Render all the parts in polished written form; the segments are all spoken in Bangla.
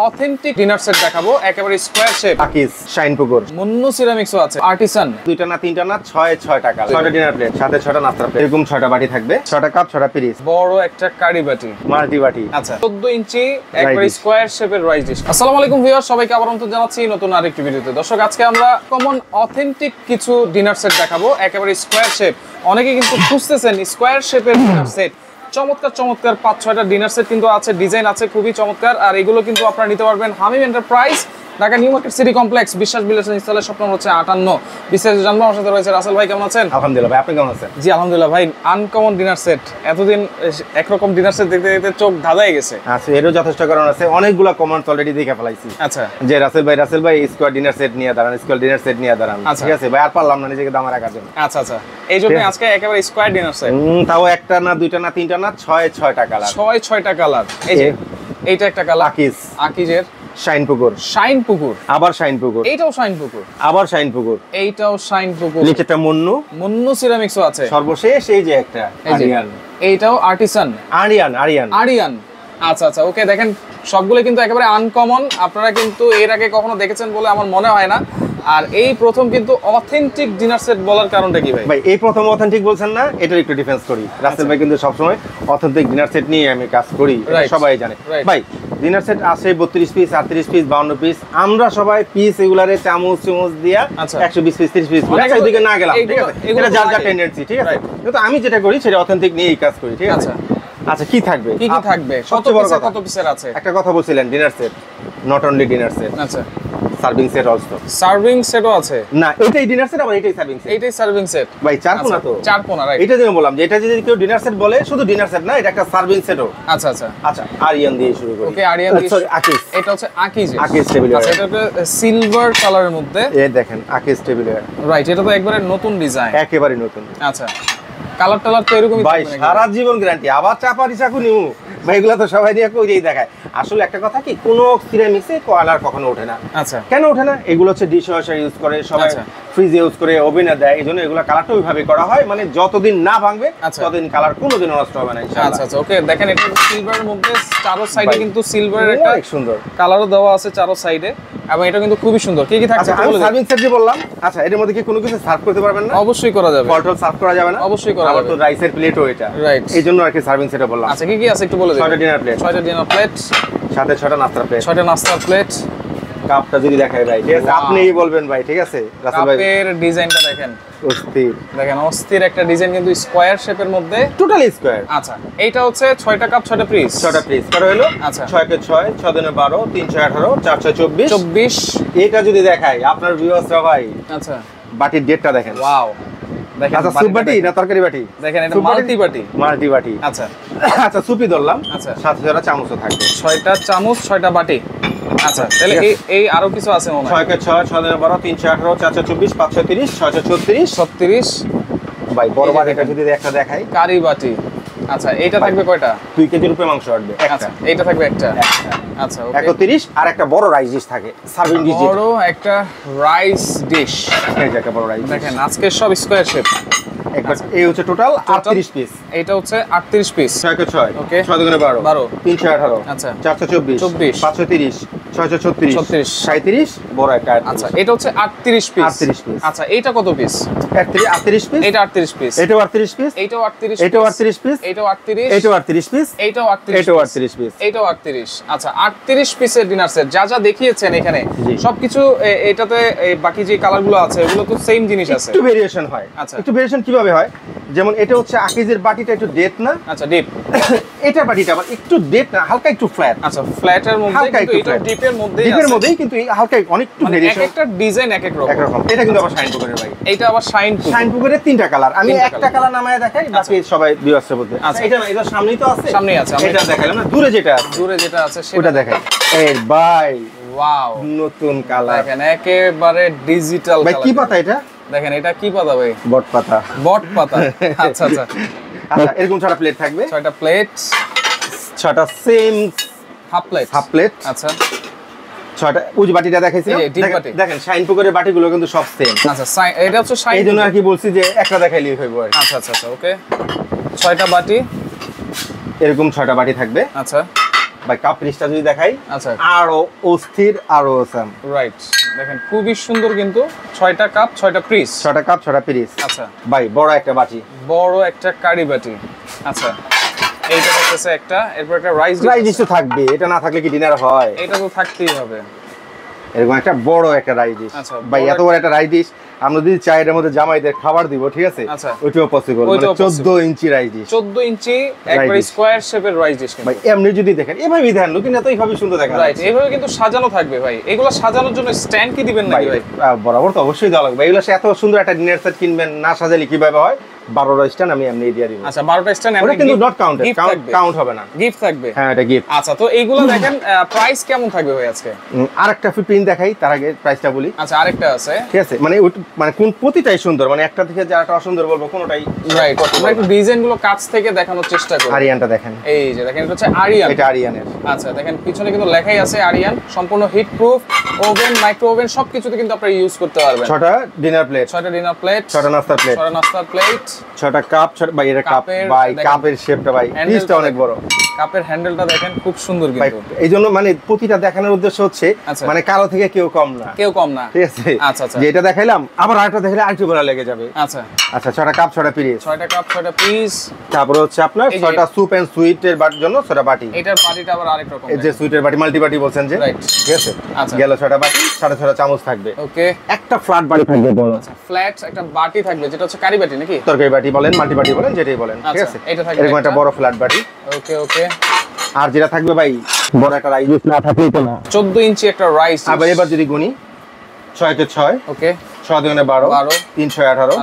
অথেন্টিক ডিনার সেট দেখাবো, একেবারে স্কয়ার শেপ। আকিজ শাইন পুকুর, মুন্নু সিরামিক্সও আছে, আর্টিসান। দুইটা না তিনটা না 6 টাকা, 6টা ডিনার প্লেট, সাথে 6টা নাস্তা প্লেট, এরকম 6টা বাটি থাকবে, 6টা কাপ, 6টা পিরিচ, বড় একটা কারি বাটি, মাল্টি বাটি। আচ্ছা 14 ইঞ্চি একেবারে স্কয়ার শেপের রাইস ডিশ। আসসালামু আলাইকুম ভিউয়ার, সবাইকে আবার আমন্ত্রণ জানাচ্ছি নতুন আরেকটি ভিডিওতে। দর্শক, আজকে আমরা কমন অথেন্টিক কিছু ডিনার সেট দেখাবো, একেবারে স্কয়ার শেপ। অনেকে কিন্তু খুঁজতেছেন স্কয়ার শেপের ডিনার সেট। চমৎকার চমৎকার 5-6টা ডিনার সেট কিন্তু আছে, ডিজাইন আছে খুবই চমৎকার। আর এগুলো কিন্তু আপনারা নিতে পারবেন Hamim enterprise, Dhaka new market city complex, বিশ্বাস বিলাস ইনস্টলের শপ নম্বর হচ্ছে 58। বিস্তারিত জানবো, আমার সাথে রয়েছে রাসেল ভাই। কেমন আছেন? আলহামদুলিল্লাহ ভাই, আপনি কেমন আছেন? জি আলহামদুলিল্লাহ ভাই। আনকমন ডিনার সেট, এতদিন একরকম ডিনার সেট দেখতে দেখতে চোখ ধাঁধায় গেছে। আচ্ছা, এরও যথেষ্ট কারণ আছে, অনেকগুলো কমেন্টস অলরেডি দেখে ফেলাইছি। আচ্ছা, যে রাসেল ভাই স্কোয়ার ডিনার সেট নিয়ে দাঁড়ান, স্কোয়ার ডিনার সেট নিয়ে দাঁড়ান। ঠিক আছে ভাই, আর পারলাম না নিজেকে দামে রাখার জন্য। আচ্ছা আচ্ছা, এই জন্য আজকে একেবারে স্কয়ার ডিনার সেট। তাও একটা না দুইটা না তিনটা না 6টা কালার, 6টা কালার। এই যে এইটা একটা কালার, আকিজের শাইন পুকুর, শাইন পুকুর, আবার শাইন পুকুর, এইটাও শাইন পুকুর, আবার শাইন পুকুর, এইটাও শাইন পুকুর, নিচেটা মুন্নু সিরামিক্সও আছে, সর্বশেষ এই যে একটা আরিয়ান, এইটাও আর্টিসান, আরিয়ান। আচ্ছা আচ্ছা, ওকে। দেখেন সবগুলো কিন্তু একেবারে আনকমন, আপনারা কিন্তু এর আগে কখনো দেখেছেন বলে আমার মনে হয় না। আর এই প্রথম কিন্তু অথেন্টিক ডিনার সেট বলার কারণটা কি ভাই? ভাই এই প্রথম অথেন্টিক বলছেন না, এটার একটু ডিফেন্স করি। রাসেল ভাই কিন্তু সবসময় অথেন্টিক ডিনার সেট নিয়ে আমি কাজ করি, সবাই জানে। ভাই ডিনার সেট আছে 32 পিস, 38 পিস, 52 পিস। আমরা সবাই পিস এগুলারে চামচ দিয়া 120 পিস, 30 পিস করে ওইদিকে না গেলাম, ঠিক আছে? এটা যার যার টেন্ডেন্সি, ঠিক আছে? কিন্তু আমি যেটা করি সেটা অথেন্টিক নিয়েই কাজ করি, ঠিক আছে? আচ্ছা, কি থাকবে? সবচেয়ে বড় কথা, কত পিসের আছে? একটা কথা বলছিলেন, dinner set, not only dinner set. আচ্ছা, সার্ভিং সেট অলসো। সার্ভিং সেটও আছে? না, এটাই ডিনার সেট, আবার এটাই সার্ভিং সেট। এটাই সার্ভিং সেট ভাই, চারকোনা তো, চারকোনা, রাইট? এটা যেন বললাম যে এটা যদি কেউ ডিনার সেট বলে, শুধু ডিনার সেট না, এটা একটা সার্ভিং সেটও। আচ্ছা আচ্ছা আচ্ছা, আরিয়ান দিয়ে শুরু করি। ওকে, আরিয়ান দিয়ে। সরি, আকিজ। এটা হচ্ছে আকিজ টেবিল। আচ্ছা, এটা সিলভার কালারের মধ্যে, এই দেখেন আকিজ টেবিল, রাইট? এটা তো একবারে নতুন ডিজাইন, একেবারে নতুন। আচ্ছা, কালার টালার তো এরকমই ভাই, সারা জীবন গ্যারান্টি। আবার চাপাতি চাকু নিউ ভাই, এগুলো তো সবাই দিয়ে কইরেই দেখায়। আসলে একটা কথা কি, কোনো সিরামিক্সে কালার কখনো ওঠে না। আচ্ছা, কেন ওঠে না? এগুলো হচ্ছে ডিশ ওয়াশার ইউজ করে, সবাই ফ্রিজে ইউজ করে, ওভেনে দেয়, এইজন্য এগুলো কালারটা ওইভাবে করা হয়, মানে যতদিন না ভাঙবে ততদিন কালার কোনোদিন নষ্ট হবে না ইনশাআল্লাহ। আচ্ছা আচ্ছা, ওকে। দেখেন এটা সিলভারের মধ্যে চারো সাইডে কিন্তু সিলভারের একটা সুন্দর কালারও দেওয়া আছে চারো সাইডে, এবং এটা কিন্তু খুবই সুন্দর। কি কি থাকছে আমি সার্ভিং সেট যে বললাম, আচ্ছা এর মধ্যে কি কোনো কিছু সার্ভ করতে পারবেন না? অবশ্যই করা যাবে। বটল সার্ভ করা যাবে না? অবশ্যই করা যাবে। তো রাইসের প্লেটও এটা, রাইট? এইজন্য আর কি সার্ভিং সেটে বললাম। আচ্ছা, কি কি আছে একটু বলে দিন। 6টা ডিনার প্লেট, 6টা ডিনার প্লেট, সাথে 6টা নাস্তার প্লেট, 6টা নাস্তার প্লেট। কাপটা যদি দেখাই ভাই, ঠিক আছে? আপনিই বলবেন ভাই, ঠিক আছে? রাসেল ভাই, কাপের ডিজাইনটা দেখেন, অস্থির। দেখেন অস্থির একটা ডিজাইন, কিন্তু স্কয়ার শেপের মধ্যে, টোটালি স্কয়ার। আচ্ছা, এইটা হচ্ছে 6টা কাপ, 6টা পিস, 6টা পিস করা হলো। আচ্ছা, 6 কে 6, 6 দুনে 12, 3 6 18, 4 6 24। এটা যদি দেখাই আপনার ভিউয়ার্সরা ভাই, আচ্ছা বাটির ডেটটা দেখেন। ওয়াও, দেখেন। আচ্ছা, সুপ বাটি না তরকারি বাটি? দেখেন এটা মাল্টি বাটি, মাল্টি বাটি। আচ্ছা আচ্ছা, সুপি ধরলাম। আচ্ছা, সাথে 6টা চামচও থাকবে, 6টা চামচ, 6টা বাটি। আচ্ছা, তাহলে এই আরো কিছু আছে মনে হয়। 6 কে 6, 6 দুনে 12, 3 6 18, 4 6 24, 5 6 30, 6 6 36। 36 ভাই বড় বাটিটা যদি একটা দেখাই, কারি বাটি। আচ্ছা, এইটা থাকবে কয়টা? 2 কেজি রূপে মাংস আসবে একটা। আচ্ছা, এইটা থাকবে একটা। আচ্ছা, ওকে। 31। আর একটা বড় রাইস ডিশ থাকে, সার্ভিং ডিশ, বড় একটা রাইস ডিশ। এই যে একটা বড় রাইস। দেখেন আজকে সব স্কয়ার শেপ। একবার এই হচ্ছে টোটাল 38 পিস। এটা হচ্ছে 38 পিস। 6 কে 6, ওকে। 6 দুগুণে 12, 3 6 18, আচ্ছা 4 6 24, 5 6 30, 6 6 36, 37, বড় একটা। আচ্ছা, এটা হচ্ছে 38 পিস। 38 পিস। আচ্ছা, এইটা কত পিস? 38 পিস। এটা 38 পিস। এটাও 38 পিস। এইটাও 38, এটাও 38 পিস। এইটাও 38, এটাও 38 পিস। এইটাও 38, এটাও 38 পিস। এইটাও 38। আচ্ছা, 38 পিসের ডিনার সেট যা যা দেখিয়েছেন এখানে সবকিছু, এটাতে বাকি যে কালারগুলো আছে এগুলো তো সেম জিনিস আছে, একটু ভেরিয়েশন হয়। আচ্ছা, একটু ভেরিয়েশন কিভাবে হয়? যেমন এটা হচ্ছে আকিজের বাটিটা একটু ডেপ না, আচ্ছা ডিপ। এটা বাটিটা আবার একটু ডেপ না, হালকা একটু ফ্ল্যাট। আচ্ছা, ফ্ল্যাটের মধ্যে, কিন্তু এটা ডিপের মধ্যেই আছে। ডিপের মধ্যেই, কিন্তু হালকা অনেক একটু ভেরিয়েশন। একটা ডিজাইন এক এক রকম। এটা কিন্তু আবার শাইন পুকুরের ভাই। এটা আবার শাইন পুকুরের 3টা কালার। আমি একটা কালার নামায় দেখাই, বাকি সবাই ভিউয়ার্সের মধ্যে। আচ্ছা, এটা না, এটা সামনেই তো আছে, সামনেই আছে। এটা দেখাইলাম না, দূরে যেটা আছে সেটা দেখাই। এই ভাই, ওয়াও, নতুন কালার দেখেন, একেবারে ডিজিটাল ভাই। কি পাতা এটা? দেখেন এটা কি পাতা ভাই? বট পাতা। বট পাতা। আচ্ছা আচ্ছা। আচ্ছা, এরকম 6টা প্লেট থাকবে, 6টা প্লেট, 6টা সেম হাফ প্লেট। আচ্ছা, 6টা ওই যে বাটিটা দেখাইছিলাম, দেখেন শাইন পুকুরের বাটিগুলো কিন্তু সব সেম। আচ্ছা, এটা হচ্ছে শাইন, এইজন্য আর কি বলছি যে একটা দেখাইলেই হইব আর। আচ্ছা আচ্ছা, ওকে। 6টা বাটি, এরকম 6টা বাটি থাকবে। আচ্ছা, ভাই কাপ পিসটা যদি দেখাই, আচ্ছা আরো অস্থির আরো অসাম। রাইট, দেখেন খুবই সুন্দর কিন্তু 6টা কাপ 6টা পিস, 6টা কাপ 6টা পিস। আচ্ছা ভাই বড় একটা বাটি, বড় একটা কারি বাটি। আচ্ছা এইটা হচ্ছে একটা, এরপর একটা রাইস ডিশ তো থাকবে, এটা না থাকলে কি ডিনার হয়? এটা তো থাকতেই হবে। এরকম একটা বড় একটা রাইস ডিশ। আচ্ছা, ভাই এত বড় একটা রাইস ডিশ আমরা যদি চাই এর মধ্যে জামাইদের খাবার দিব, ঠিক আছে, আচ্ছা ওইটাও পসিবল। মানে 14 ইঞ্চি রাইস ডিশ, 14 ইঞ্চি একবারে স্কয়ার শেপের রাইস ডিশ। ভাই এমনি যদি দেখেন এভাবেই দেখেন, লুকিং এতই ভাবে সুন্দর দেখেন। রাইট, এইভাবে কিন্তু সাজানো থাকবে ভাই। এগুলো সাজানোর জন্য স্ট্যান্ড কি দিবেন নাকি ভাই? বরাবর তো অবশ্যই দেওয়া লাগবে। এগুলো এত সুন্দর একটা ডিনার সেট কিনবেন, না সাজালে কিভাবে হয়? 12টা স্ট্যান্ড আমি এমনি দিয়ে দিব। আচ্ছা 12টা স্ট্যান্ড এমনি, কিন্তু নট কাউন্টেড, কাউন্ট হবে না, গিফট থাকবে। হ্যাঁ এটা গিফট। আচ্ছা তো এইগুলো দেখেন প্রাইস কেমন থাকবে ভাই আজকে? আরেকটা ফিফটিন দেখাই, তার আগে প্রাইসটা বলি। আচ্ছা আরেকটা আছে, ঠিক আছে, মানে মানে কোন প্রতিটাই সুন্দর, মানে একটা থেকে যারা অসুন্দর বলবো কোনোটাই রাইট। আমরা একটু ডিজাইন গুলো কাছ থেকে দেখানোর চেষ্টা করি। আরিয়ানটা দেখেন, এই যে দেখেন এটা হচ্ছে আরিয়ান, এটা আরিয়ানের। আচ্ছা দেখেন পিছনে কিন্তু লেখাই আছে আরিয়ান, সম্পূর্ণ heat proof, oven, micro oven সবকিছুতে কিন্তু আপনারা ইউজ করতে পারবেন। 6টা ডিনার প্লেট, 6টা ডিনার প্লেট, 6টা নাস্তার প্লেট, 6টা নাস্তার প্লেট, 6টা কাপ, 6টা ভাই এটা কাপ, ভাই কাপের শেপটা ভাই পিসটা অনেক বড়। কাপের হ্যান্ডেলটা দেখেন খুব সুন্দর কিন্তু। এই জন্য মানে প্রতিটা দেখানোর উদ্দেশ্য হচ্ছে মানে কারো থেকে কেউ কম না, কেউ কম না, ঠিক আছে। আচ্ছা আচ্ছা, যেটা দেখাইলাম আবার আরেকটা দেখাইলে আরেকটু বড় লেগে যাবে। আচ্ছা আচ্ছা 6টা কাপ 6টা পিস, 6টা কাপ 6টা পিস। তারপর হচ্ছে আপনার 6টা স্যুপ এন্ড সুইটের জন্য 6টা বাটি। এটার বাটিটা আবার আরেক রকম, এই যে সুইটের বাটি, মাল্টি বাটি বলছেন যে, রাইট, ঠিক আছে। আচ্ছা গেল 6টা বাটি, 6.5 চামচ থাকবে। ওকে, একটা ফ্ল্যাট বাটি থাকবে বড়। আচ্ছা ফ্ল্যাট একটা বাটি থাকবে, যেটা হচ্ছে কারি বাটি নাকি? তরকারি বাটি বলেন, মাল্টি বাটি বলেন, যেটাই বলেন, ঠিক আছে। এটা থাকবে এরকম একটা বড় ফ্ল্যাট বাটি। ওকে ওকে। আর যেটা থাকবে ভাই বড় একটা রাইস ডিশ, না থাকলেই তো না। 14 ইঞ্চি একটা রাইস। আবার এবার যদি গুনি 6 কে 6, ওকে, 6 দুগুণে 12, 3 6 18,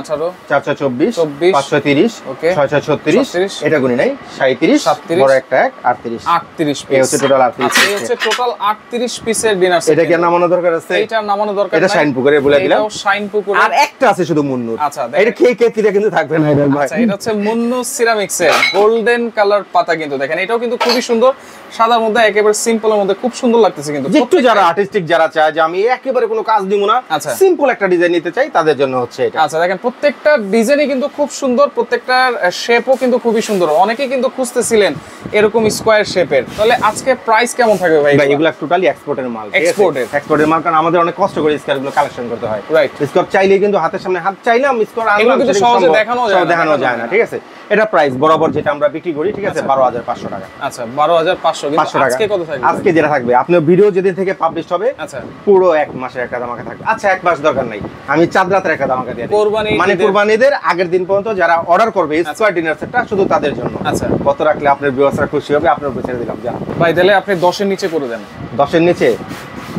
4 6 24, 5 6 30, ওকে, 6 6 36, এটা গুনি নাই 37, বড় একটা 38, 38 এই হচ্ছে টোটাল 38 পিস। এই হচ্ছে টোটাল 38 পিসের ডিনার সেট। এটা কি নামানো দরকার আছে? এটা নামানো দরকার নাই, এটা শাইন পুকুরে বলে দিলাম, এটাও শাইন পুকুরে। আর একটা আছে শুধু মুন্নুর। আচ্ছা এটা কে তিরা কিন্তু থাকবে না এটা ভাই। আচ্ছা এটা হচ্ছে মুন্নু সিরামিক্সের গোল্ডেন কালার পাতা কিন্তু দেখেন, এটাও কিন্তু খুবই সুন্দর, সাদার মধ্যে একেবারে সিম্পলের মধ্যে খুব সুন্দর লাগতেছে কিন্তু। একটু যারা আর্টিস্টিক যারা চায় যে আমি একেবারে কোনো কাজ দিব না, আচ্ছা সিম্পল একটা ডিজাইন নিতে চাই, তাদের জন্য হচ্ছে এটা। আচ্ছা দেখেন প্রত্যেকটা ডিজাইনই কিন্তু খুব সুন্দর, প্রত্যেকটার শেপও কিন্তু খুবই সুন্দর। অনেকেই কিন্তু খুঁজতেছিলেন এরকম স্কয়ার শেপের, তাহলে আজকে প্রাইস কেমন থাকবে ভাই? ভাই এগুলা টোটালি এক্সপোর্টের মাল, এক্সপোর্টের মাল, কারণ আমাদের অনেক কষ্ট করে স্কয়ার গুলো কালেকশন করতে হয়। রাইট, স্কয়ার চাইলেই কিন্তু হাতের সামনে হাত চাইলাম স্কয়ার আনলাম, কিন্তু সহজে দেখানো যায় না, ঠিক আছে। এটা প্রাইস বরাবর যেটা আমরা বিক্রি করি, ঠিক আছে, 12,500 টাকা। আচ্ছা 12,500, কিন্তু আজকে কত থাকবে? আজকে যেটা থাকবে, আপনার ভিডিও যেদিন থেকে পাবলিশ হবে, আচ্ছা পুরো এক মাসের একটা ধামাকা থাকবে। আচ্ছা এক মাস দরকার নাই, আমি চাঁদ রাতের একটা ধামাকা দিয়ে দিই, মানে কুরবানিদের আগের দিন পর্যন্ত যারা অর্ডার করবে স্কয়ার ডিনার সেটটা শুধু তাদের জন্য। আচ্ছা কত রাখলে আপনার ভিউয়ার্সরা খুশি হবে, আপনার উপর ছেড়ে দিলাম। জান ভাই তাহলে আপনি 10 এর নিচে করে দেন। 10 এর নিচে?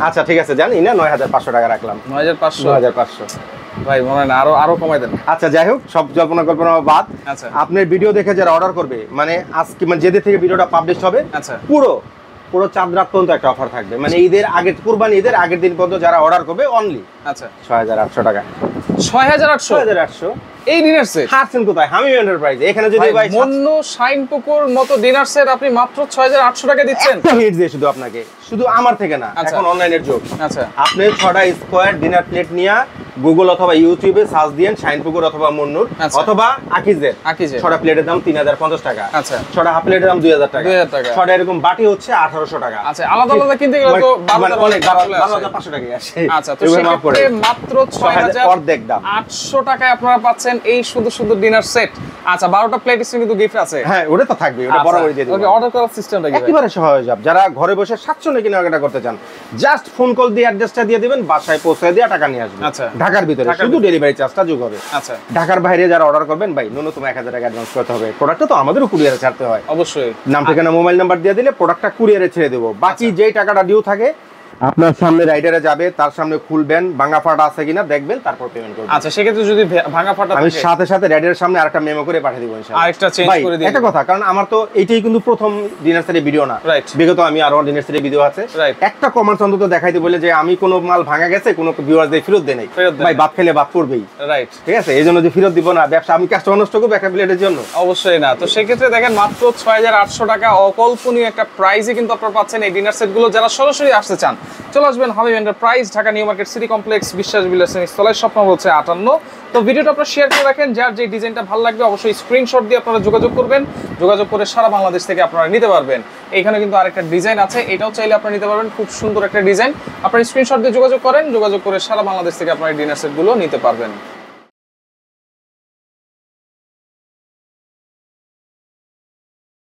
আচ্ছা ঠিক আছে, জানি না 9,500 টাকা রাখলাম। 9,500 ভাই মনে হয় না, আরো কমাই দেন। আচ্ছা যাই হোক, সব জল্পনা কল্পনা বাদ। আচ্ছা আপনার ভিডিও দেখে যারা অর্ডার করবে, মানে আজকে মানে যেদিন থেকে ভিডিওটা পাবলিশ হবে, আচ্ছা পুরো চাঁদ রাত পর্যন্ত একটা অফার থাকবে, মানে ঈদের আগের, কুরবানি ঈদের আগের দিন পর্যন্ত যারা অর্ডার করবে অনলি আচ্ছা 6,800 টাকা। 6,800 এই ডিনার সেট হারছেন কোথায়? হামি এন্টারপ্রাইজ। এখানে যদি ভাই মুন্নু শাইন পুকুর মতো ডিনার সেট আপনি মাত্র 6,800 টাকা দিচ্ছেন। একটা হিট দিয়ে শুধু আপনাকে, শুধু আমার থেকে না, এখন অনলাইনের যুগ। আচ্ছা আপনি 6টা স্কয়ার ডিনার প্লেট নিয়ে গুগল অথবা ইউটিউবে সার্চ দিয়েন শাইন পুকুর অথবা মুন্নুর অথবা আকিজের, 6টা প্লেটের দাম 3,050 টাকা। আচ্ছা 6টা হাফ প্লেটের দাম 2,000 টাকা। 2,000 টাকা। 6টা এরকম বাটি হচ্ছে 1,800 টাকা। আচ্ছা আলাদা আলাদা কিনতে গেলে তো 12,500 টাকা আসে। আচ্ছা তো সেক্ষেত্রে মাত্র 6,800 টাকায় আপনারা পাচ্ছেন এই সুন্দর সুন্দর ডিনার সেট। আচ্ছা 12টা প্লেট স্ট্রিং কিন্তু গিফট আছে। হ্যাঁ ওটা তো থাকবে, ওটা বরাবরই দিয়ে দেব। ওকে, অর্ডার করার সিস্টেমটা কি? একেবারে সহজ। যারা ঘরে বসে স্বাচ্ছন্দ্যে কেনাকাটা করতে চান, জাস্ট ফোন কল দিয়ে অ্যাড্রেসটা দিয়ে দিবেন, বাসায় পৌঁছে দিয়ে টাকা নিয়ে আসবেন। আচ্ছা ঢাকার ভিতরে শুধু ডেলিভারি চার্জটা যোগ হবে। আচ্ছা ঢাকার বাইরে যারা অর্ডার করবেন ভাই ন্যূনতম 1,000 টাকা অ্যাডভান্স করতে হবে। প্রোডাক্টটা তো আমাদেরও কুরিয়ারে ছাড়তে হয়, অবশ্যই। নাম ঠিকানা মোবাইল নাম্বার দিয়ে দিলে প্রোডাক্টটা কুরিয়ারে ছেড়ে দেবো। বাকি যেই টাকাটা ডিউ থাকে আপনার সামনে রাইডারে যাবে, তার সামনে খুলবেন, ভাঙা ফাটা আছে কিনা দেখবেন, তারপর পেমেন্ট করবেন। আচ্ছা সেক্ষেত্রে যদি ভাঙা ফাটা আমি সাথে সাথে রাইডারের সামনে আরেকটা মেমো করে পাঠিয়ে দিব ইনশাআল্লাহ। আরেকটা চেঞ্জ করে দিই। একটা কথা, কারণ আমার তো এইটাই কিন্তু প্রথম ডিনার সেটের ভিডিও না, বিগত আমি আরো ডিনার সেটের ভিডিও আছে। একটা কমেন্টস অন্তত দেখাইতে বলে যে আমি কোনো মাল ভাঙা গেছে কোনো ভিউয়ারদের ফেরত দেই নাই, ভাই বাদ খেলে বাদ পড়বেই। রাইট, ঠিক আছে, এইজন্য যে ফেরত দিব না, ব্যবসা আমি কাস্টমার নষ্ট করব একটা প্লেটের জন্য? অবশ্যই না। তো সেক্ষেত্রে দেখেন মাত্র 6,800 টাকা অকল্পনীয় একটা প্রাইসে কিন্তু আপনারা পাচ্ছেন এই ডিনার সেটগুলো। যারা সরাসরি আসতে চান চলে আসবেন Habib enterprise, Dhaka new market city complex, বিশ্বাস বিলাসের স্থলে, স্বপ্ন বলছে 58। তো ভিডিওটা আপনারা শেয়ার করে রাখেন, যার যে ডিজাইনটা ভালো লাগবে অবশ্যই স্ক্রিনশট দিয়ে আপনারা যোগাযোগ করবেন, যোগাযোগ করে সারা বাংলাদেশ থেকে আপনারা নিতে পারবেন। এইখানে কিন্তু আরেকটা ডিজাইন আছে, এটাও চাইলে আপনারা নিতে পারবেন, খুব সুন্দর একটা ডিজাইন। আপনারা স্ক্রিনশট দিয়ে যোগাযোগ করেন, যোগাযোগ করে সারা বাংলাদেশ থেকে আপনারা ডিনার সেটগুলো নিতে পারবেন।